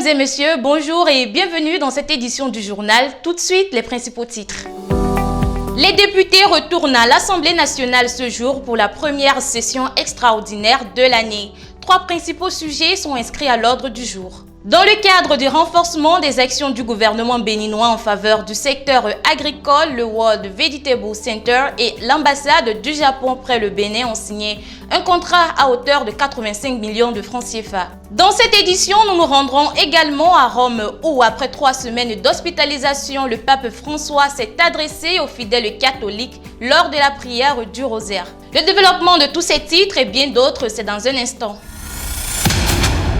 Mesdames et messieurs, bonjour et bienvenue dans cette édition du journal. Tout de suite, les principaux titres. Les députés retournent à l'Assemblée nationale ce jour pour la première session extraordinaire de l'année. 3 principaux sujets sont inscrits à l'ordre du jour. Dans le cadre du renforcement des actions du gouvernement béninois en faveur du secteur agricole, le World Vegetable Center et l'ambassade du Japon près le Bénin ont signé un contrat à hauteur de 85 millions de francs CFA. Dans cette édition, nous nous rendrons également à Rome où, après 3 semaines d'hospitalisation, le pape François s'est adressé aux fidèles catholiques lors de la prière du rosaire. Le développement de tous ces titres et bien d'autres, c'est dans un instant.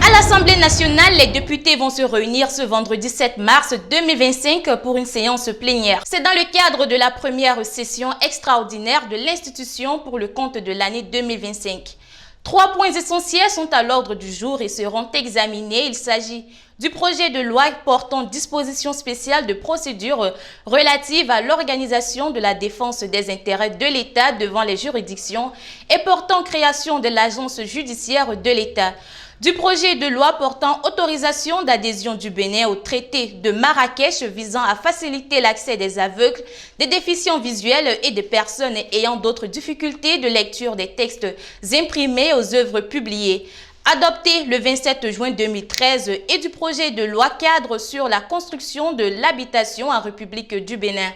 À l'Assemblée nationale, les députés vont se réunir ce vendredi 7 mars 2025 pour une séance plénière. C'est dans le cadre de la première session extraordinaire de l'institution pour le compte de l'année 2025. 3 points essentiels sont à l'ordre du jour et seront examinés. Il s'agit du projet de loi portant dispositions spéciales de procédure relative à l'organisation de la défense des intérêts de l'État devant les juridictions et portant création de l'agence judiciaire de l'État. Du projet de loi portant autorisation d'adhésion du Bénin au traité de Marrakech visant à faciliter l'accès des aveugles, des déficients visuels et des personnes ayant d'autres difficultés de lecture des textes imprimés aux œuvres publiées. Adopté le 27 juin 2013 et du projet de loi cadre sur la construction de l'habitation en République du Bénin.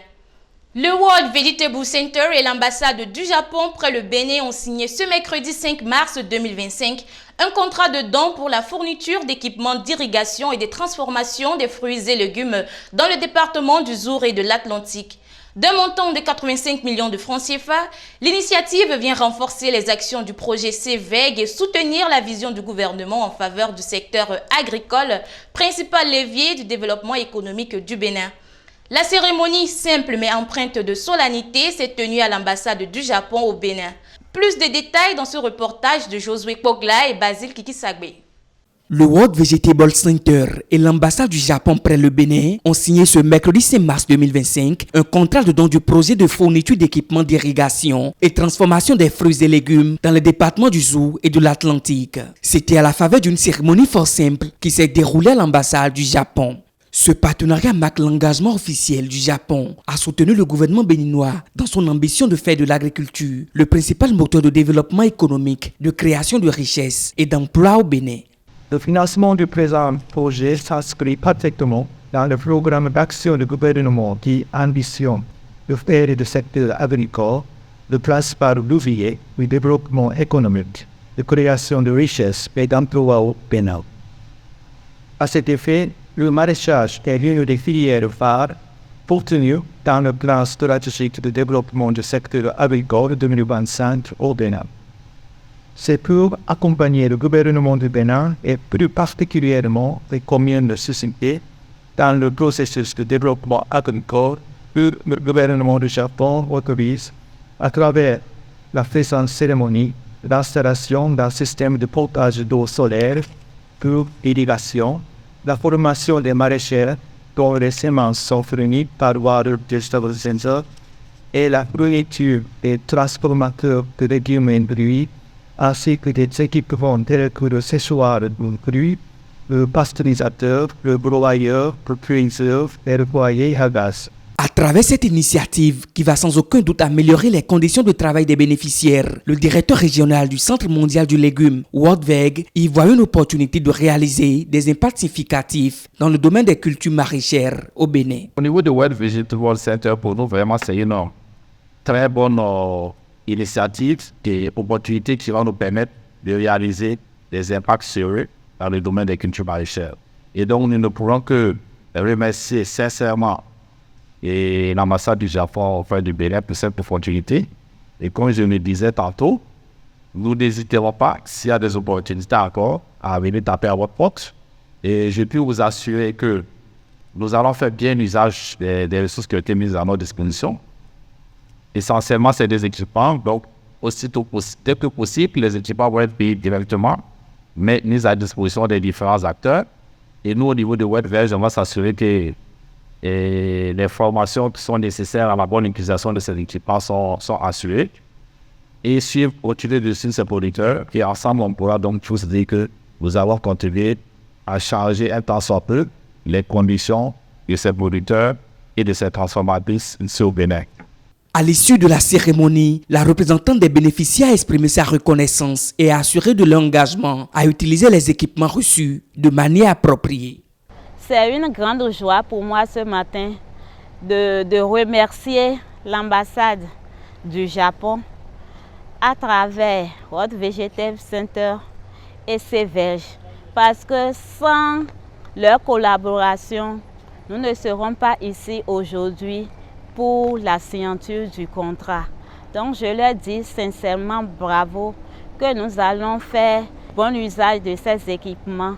Le World Vegetable Center et l'ambassade du Japon près le Bénin ont signé ce mercredi 5 mars 2025 un contrat de don pour la fourniture d'équipements d'irrigation et de transformation des fruits et légumes dans le département du Zour et de l'Atlantique. D'un montant de 85 millions de francs CFA, l'initiative vient renforcer les actions du projet CVEG et soutenir la vision du gouvernement en faveur du secteur agricole, principal levier du développement économique du Bénin. La cérémonie simple mais empreinte de solennité s'est tenue à l'ambassade du Japon au Bénin. Plus de détails dans ce reportage de Josué Pogla et Basile Kikisagbe. Le World Vegetable Center et l'ambassade du Japon près le Bénin ont signé ce mercredi 5 mars 2025 un contrat de don du projet de fourniture d'équipements d'irrigation et transformation des fruits et légumes dans le département du Zour et de l'Atlantique. C'était à la faveur d'une cérémonie fort simple qui s'est déroulée à l'ambassade du Japon. Ce partenariat marque l'engagement officiel du Japon à soutenir le gouvernement béninois dans son ambition de faire de l'agriculture le principal moteur de développement économique, de création de richesses et d'emplois au Bénin. Le financement du présent projet s'inscrit parfaitement dans le programme d'action du gouvernement qui ambitionne de faire du secteur agricole le principal levier du développement économique, de création de richesses et d'emplois au Bénin. À cet effet, le maraîchage est l'une des filières phares pourtenues dans le plan stratégique de développement du secteur agricole 2025 au Bénin. C'est pour accompagner le gouvernement du Bénin et plus particulièrement les communes de Susimpe dans le processus de développement agricole que le gouvernement du Japon autorise à travers la présente cérémonie l'installation d'un système de pompage d'eau solaire pour irrigation, la formation des maraîchers dont les semences sont fournies par World Vegetable Center et la fourniture des transformateurs de légumes et fruits ainsi que des équipements tels que le séchoir de fruits, le pasteurisateur, le broyeur, le cuiseur et le foyer à gaz. À travers cette initiative qui va sans aucun doute améliorer les conditions de travail des bénéficiaires, le directeur régional du Centre mondial du légume, WorldVeg, y voit une opportunité de réaliser des impacts significatifs dans le domaine des cultures maraîchères au Bénin. Au niveau du World Vegetable Center, pour nous, vraiment, c'est une très bonne initiative et opportunité qui va nous permettre de réaliser des impacts sérieux dans le domaine des cultures maraîchères. Et donc, nous ne pourrons que remercier sincèrement et l'ambassade du Japon auprès du Bénin pour cette opportunité. Et comme je le disais tantôt, nous n'hésiterons pas, s'il y a des opportunités encore, à venir taper à votre porte. Et je peux vous assurer que nous allons faire bien usage des ressources qui ont été mises à notre disposition. Essentiellement, c'est des équipements, donc dès que possible, les équipements vont être payés directement, mais mis à disposition des différents acteurs. Et nous, au niveau de WorldVeg, on va s'assurer que les formations qui sont nécessaires à la bonne utilisation de ces équipements sont assurées. Et suivre, continuer de suivre ces producteurs. Et ensemble, on pourra donc tous dire que nous avons contribué à changer un tant soit peu les conditions de ces producteurs et de ces transformatrices ici au Bénin. À l'issue de la cérémonie, la représentante des bénéficiaires a exprimé sa reconnaissance et a assuré de l'engagement à utiliser les équipements reçus de manière appropriée. C'est une grande joie pour moi ce matin de remercier l'ambassade du Japon à travers World Vegetable Center et ses verges, parce que sans leur collaboration, nous ne serons pas ici aujourd'hui pour la signature du contrat. Donc je leur dis sincèrement bravo, que nous allons faire bon usage de ces équipements.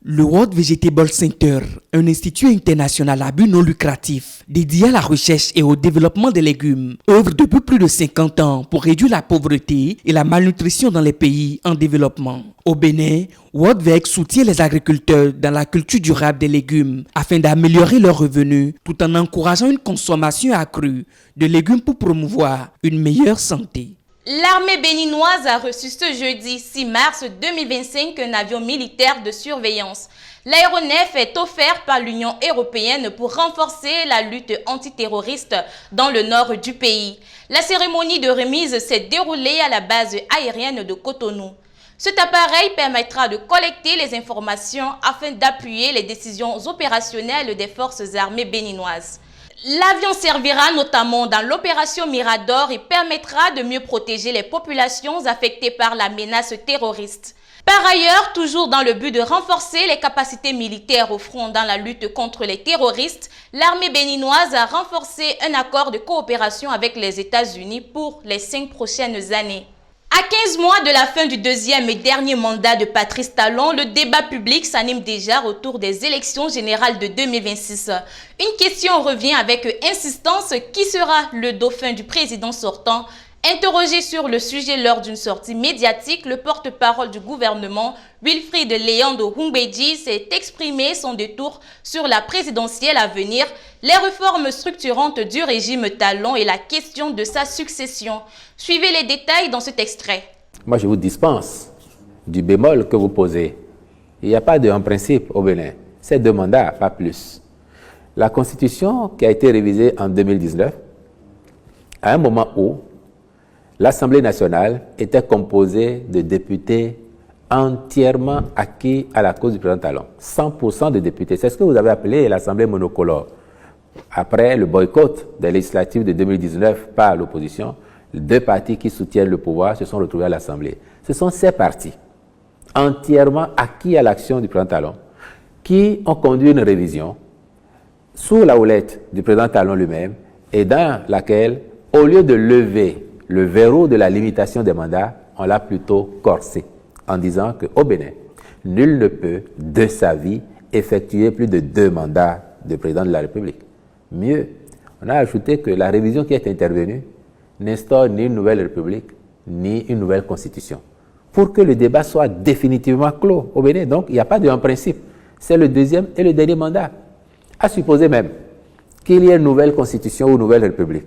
Le World Vegetable Center, un institut international à but non lucratif dédié à la recherche et au développement des légumes, œuvre depuis plus de 50 ans pour réduire la pauvreté et la malnutrition dans les pays en développement. Au Bénin, World Vex soutient les agriculteurs dans la culture durable des légumes afin d'améliorer leurs revenus tout en encourageant une consommation accrue de légumes pour promouvoir une meilleure santé. L'armée béninoise a reçu ce jeudi 6 mars 2025 un avion militaire de surveillance. L'aéronef est offert par l'Union européenne pour renforcer la lutte antiterroriste dans le nord du pays. La cérémonie de remise s'est déroulée à la base aérienne de Cotonou. Cet appareil permettra de collecter les informations afin d'appuyer les décisions opérationnelles des forces armées béninoises. L'avion servira notamment dans l'opération Mirador et permettra de mieux protéger les populations affectées par la menace terroriste. Par ailleurs, toujours dans le but de renforcer les capacités militaires au front dans la lutte contre les terroristes, l'armée béninoise a renforcé un accord de coopération avec les États-Unis pour les 5 prochaines années. À 15 mois de la fin du deuxième et dernier mandat de Patrice Talon, le débat public s'anime déjà autour des élections générales de 2026. Une question revient avec insistance: qui sera le dauphin du président sortant? Interrogé sur le sujet lors d'une sortie médiatique, le porte-parole du gouvernement, Wilfried Léandre Humbedji, s'est exprimé son détour sur la présidentielle à venir, les réformes structurantes du régime Talon et la question de sa succession. Suivez les détails dans cet extrait. Moi, je vous dispense du bémol que vous posez. Il n'y a pas de en principe au Bénin. C'est 2 mandats, pas plus. La Constitution qui a été révisée en 2019, à un moment où l'Assemblée nationale était composée de députés entièrement acquis à la cause du président Talon. 100% de députés. C'est ce que vous avez appelé l'Assemblée monocolore. Après le boycott des législatives de 2019 par l'opposition, les 2 partis qui soutiennent le pouvoir se sont retrouvés à l'Assemblée. Ce sont ces partis, entièrement acquis à l'action du président Talon, qui ont conduit une révision sous la houlette du président Talon lui-même et dans laquelle, au lieu de lever le verrou de la limitation des mandats, on l'a plutôt corsé en disant qu'au Bénin, nul ne peut, de sa vie, effectuer plus de 2 mandats de président de la République. Mieux, on a ajouté que la révision qui est intervenue n'instaure ni une nouvelle République, ni une nouvelle Constitution, pour que le débat soit définitivement clos au Bénin. Donc, il n'y a pas de en principe. C'est le 2e et le dernier mandat. À supposer même qu'il y ait une nouvelle Constitution ou une nouvelle République.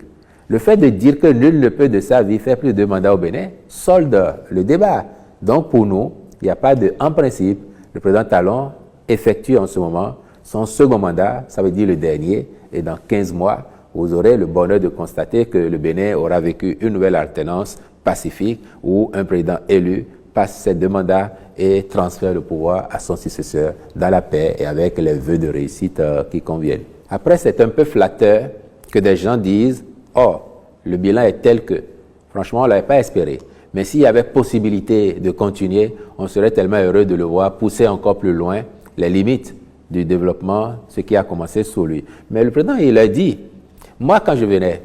Le fait de dire que nul ne peut de sa vie faire plus de 2 mandats au Bénin solde le débat. Donc pour nous, il n'y a pas de en principe. Le président Talon effectue en ce moment son second mandat, ça veut dire le dernier, et dans 15 mois, vous aurez le bonheur de constater que le Bénin aura vécu une nouvelle alternance pacifique où un président élu passe ses 2 mandats et transfère le pouvoir à son successeur dans la paix et avec les vœux de réussite qui conviennent. Après, c'est un peu flatteur que des gens disent: oh, le bilan est tel que, franchement, on ne l'avait pas espéré. Mais s'il y avait possibilité de continuer, on serait tellement heureux de le voir pousser encore plus loin les limites du développement, ce qui a commencé sous lui. Mais le président, il a dit, moi, quand je venais,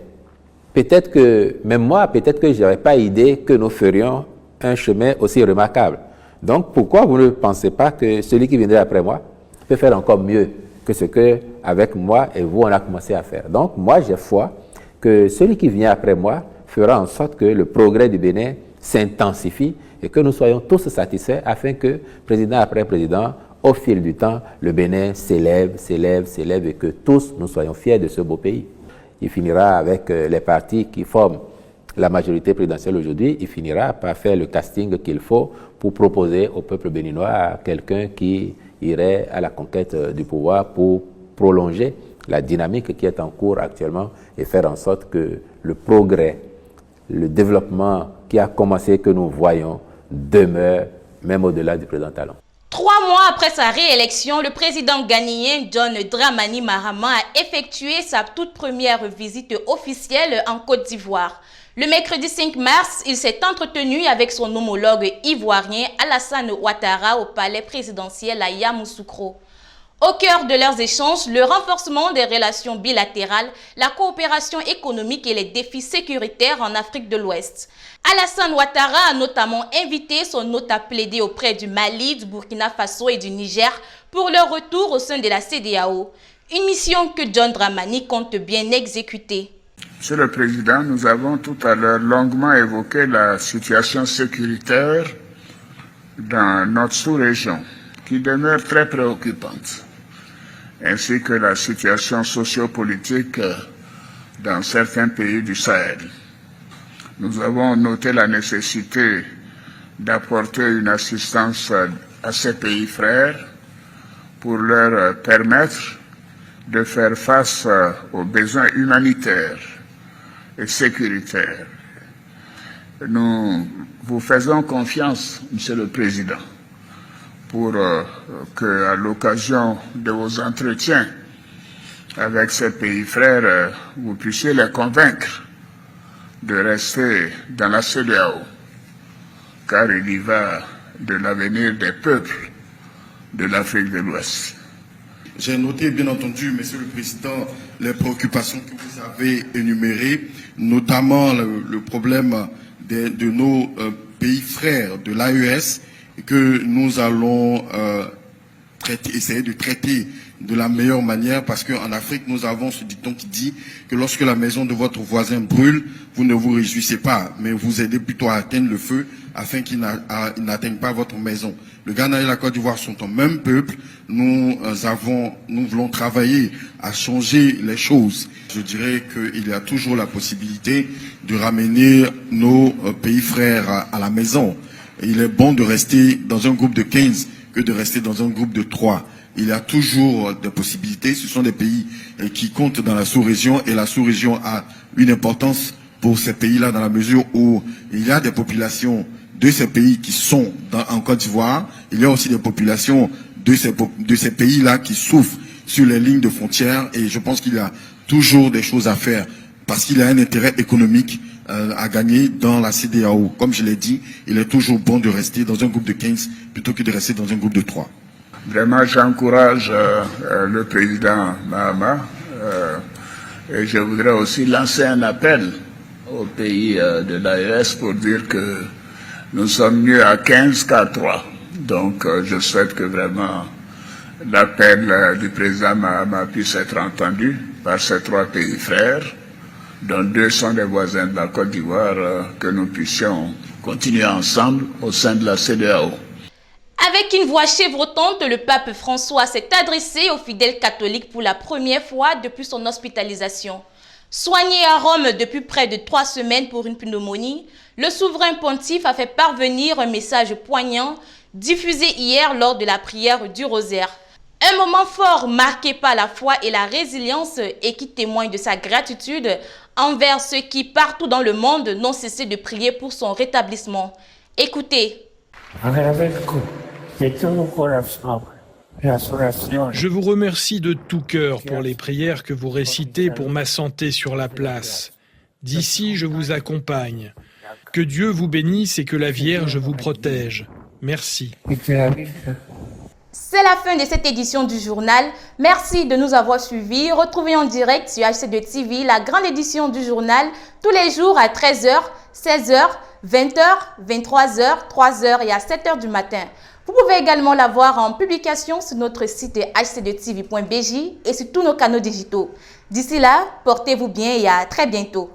peut-être que je n'avais pas idée que nous ferions un chemin aussi remarquable. Donc, pourquoi vous ne pensez pas que celui qui viendrait après moi peut faire encore mieux que ce que, avec moi et vous, on a commencé à faire? Donc, moi, j'ai foi que celui qui vient après moi fera en sorte que le progrès du Bénin s'intensifie et que nous soyons tous satisfaits afin que, président après président, au fil du temps, le Bénin s'élève et que tous nous soyons fiers de ce beau pays. Il finira avec les partis qui forment la majorité présidentielle aujourd'hui, il finira par faire le casting qu'il faut pour proposer au peuple béninois quelqu'un qui irait à la conquête du pouvoir pour prolonger la dynamique qui est en cours actuellement et faire en sorte que le progrès, le développement qui a commencé, que nous voyons, demeure même au-delà du président Talon. 3 mois après sa réélection, le président ghanéen John Dramani Mahama a effectué sa toute première visite officielle en Côte d'Ivoire. Le mercredi 5 mars, il s'est entretenu avec son homologue ivoirien Alassane Ouattara au palais présidentiel à Yamoussoukro. Au cœur de leurs échanges, le renforcement des relations bilatérales, la coopération économique et les défis sécuritaires en Afrique de l'Ouest. Alassane Ouattara a notamment invité son hôte à plaider auprès du Mali, du Burkina Faso et du Niger pour leur retour au sein de la CEDEAO. Une mission que John Dramani compte bien exécuter. Monsieur le Président, nous avons tout à l'heure longuement évoqué la situation sécuritaire dans notre sous-région, qui demeure très préoccupante, ainsi que la situation sociopolitique dans certains pays du Sahel. Nous avons noté la nécessité d'apporter une assistance à ces pays frères pour leur permettre de faire face aux besoins humanitaires et sécuritaires. Nous vous faisons confiance, Monsieur le Président, pour que, à l'occasion de vos entretiens avec ces pays frères, vous puissiez les convaincre de rester dans la CEDEAO, car il y va de l'avenir des peuples de l'Afrique de l'Ouest. J'ai noté, bien entendu, Monsieur le Président, les préoccupations que vous avez énumérées, notamment le problème de nos pays frères de l'AES, que nous allons essayer de traiter de la meilleure manière, parce qu'en Afrique, nous avons ce dicton qui dit que lorsque la maison de votre voisin brûle, vous ne vous réjouissez pas, mais vous aidez plutôt à atteindre le feu afin qu'il n'atteigne pas votre maison. Le Ghana et la Côte d'Ivoire sont un même peuple. Nous voulons travailler à changer les choses. Je dirais qu'il y a toujours la possibilité de ramener nos pays frères à la maison. Il est bon de rester dans un groupe de 15 que de rester dans un groupe de 3. Il y a toujours des possibilités. Ce sont des pays qui comptent dans la sous-région, et la sous-région a une importance pour ces pays-là dans la mesure où il y a des populations de ces pays qui sont en Côte d'Ivoire. Il y a aussi des populations de ces pays-là qui souffrent sur les lignes de frontières, et je pense qu'il y a toujours des choses à faire parce qu'il y a un intérêt économique à gagner dans la CEDEAO. Comme je l'ai dit, il est toujours bon de rester dans un groupe de 15 plutôt que de rester dans un groupe de 3. Vraiment, j'encourage le président Mahama et je voudrais aussi lancer un appel aux pays de l'AES pour dire que nous sommes mieux à 15 qu'à 3. Donc, je souhaite que vraiment l'appel du président Mahama puisse être entendu par ces 3 pays frères, dont 2 sont des voisins de la Côte d'Ivoire, que nous puissions continuer ensemble au sein de la CEDEAO. Avec une voix chevrotante, le pape François s'est adressé aux fidèles catholiques pour la première fois depuis son hospitalisation. Soigné à Rome depuis près de 3 semaines pour une pneumonie, le souverain pontife a fait parvenir un message poignant diffusé hier lors de la prière du rosaire. Un moment fort marqué par la foi et la résilience et qui témoigne de sa gratitude envers ceux qui, partout dans le monde, n'ont cessé de prier pour son rétablissement. Écoutez. Je vous remercie de tout cœur pour les prières que vous récitez pour ma santé sur la place. D'ici, je vous accompagne. Que Dieu vous bénisse et que la Vierge vous protège. Merci. C'est la fin de cette édition du journal. Merci de nous avoir suivis. Retrouvez en direct sur HC2 TV la grande édition du journal tous les jours à 13h, 16h, 20h, 23h, 3h et à 7h du matin. Vous pouvez également la voir en publication sur notre site hc2tv.bj et sur tous nos canaux digitaux. D'ici là, portez-vous bien et à très bientôt.